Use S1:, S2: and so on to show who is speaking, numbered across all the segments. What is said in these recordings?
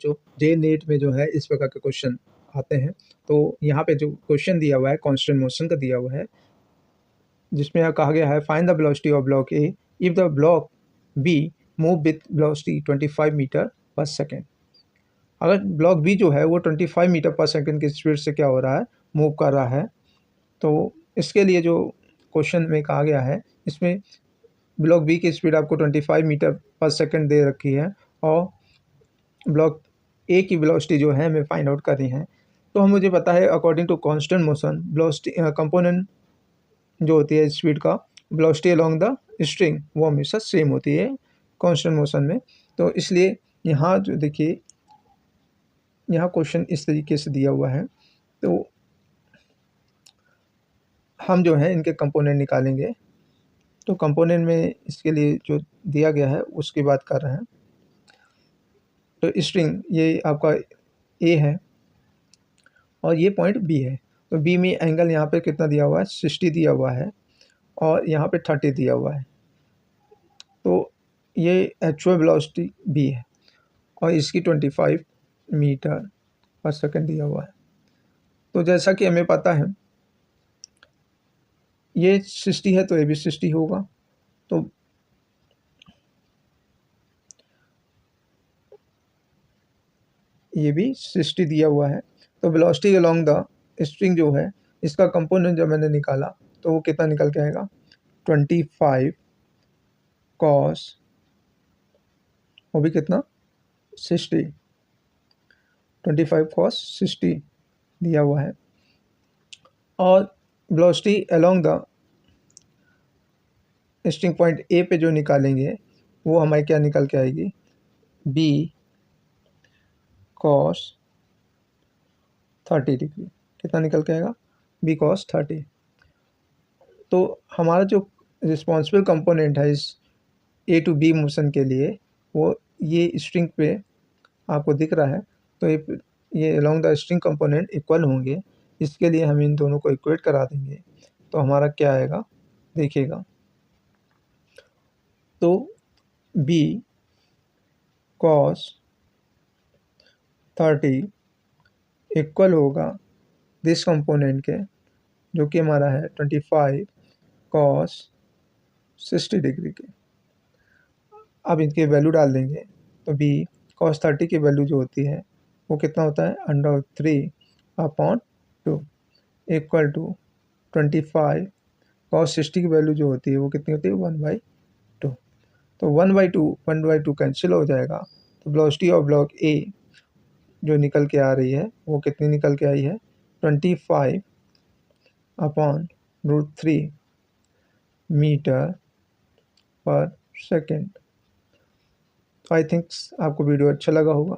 S1: जो जे नेट में जो है इस प्रकार के क्वेश्चन आते हैं। तो यहाँ पे जो क्वेश्चन दिया हुआ है कांस्टेंट मोशन का दिया हुआ है, जिसमें कहा गया है find the velocity of block A if the block B move with velocity 25 metre पर सेकेंड। अगर ब्लॉक बी जो है वो 25 मीटर पर सेकेंड की स्पीड से क्या हो रहा है, मूव कर रहा है, तो इसके लिए जो क्वेश्चन में कहा गया है इसमें ब्लॉक बी की स्पीड आपको 25 मीटर पर सेकेंड दे रखी है और ब्लॉक ए की वेलोसिटी जो है हमें फाइंड आउट करनी है। तो हम मुझे पता है according to constant motion velocity component जो होती है स्पीड का वेलोसिटी अलोंग द स्ट्रिंग वो हमेशा सेम होती है कांस्टेंट मोशन में। तो इसलिए यहाँ जो देखिए यहाँ क्वेश्चन इस तरीके से दिया हुआ है, तो हम जो है इनके कंपोनेंट निकालेंगे। तो कंपोनेंट में इसके लिए जो दिया गया है उसकी बात कर रहे हैं। तो स्ट्रिंग ये आपका ए है और ये पॉइंट बी है। तो बी में एंगल यहाँ पे कितना दिया हुआ है, 60 दिया हुआ है और यहाँ पे 30 दिया हुआ है। तो ये एक्चुअल वेलोसिटी बी है और इसकी 25 मीटर पर सेकंड दिया हुआ है। तो जैसा कि हमें पता है ये 60 है तो ये भी 60 होगा। तो ये भी 60 दिया हुआ है। तो वेलोसिटी अलोंग द स्ट्रिंग जो है इसका कंपोनेंट जब मैंने निकाला तो वो कितना निकल के आएगा, 25 कॉस, वो भी कितना 60, 25 कॉस 60 दिया हुआ है। और velocity along the string point A पे जो निकालेंगे वो हमारी क्या निकल के आएगी, बी कॉस 30 डिग्री। कितना निकल के आएगा, बी कॉस 30। तो हमारा जो रिस्पॉन्सिबल कंपोनेंट है इस ए टू बी मोशन के लिए वो ये स्ट्रिंग पे आपको दिख रहा है। तो ये along the string component equal होंगे। इसके लिए हम इन दोनों को इक्वेट करा देंगे तो हमारा क्या आएगा देखिएगा। तो बी कॉस 30 इक्वल होगा दिस कंपोनेंट के जो कि हमारा है 25 कॉस 60 डिग्री के। अब इनके वैल्यू डाल देंगे तो बी कॉस 30 की वैल्यू जो होती है वो कितना होता है, √3/2 इक्वल टू 25 कॉस 60 की वैल्यू जो होती है वो कितनी होती है, 1/2। तो 1/2 कैंसिल हो जाएगा। तो वेलोसिटी ऑफ ब्लॉक ए जो निकल के आ रही है वो कितनी निकल के आई है, 25/√3 मीटर पर सेकेंड। तो आई थिंक आपको वीडियो अच्छा लगा होगा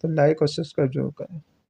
S1: तो लाइक और सब्सक्राइब जरूर करें।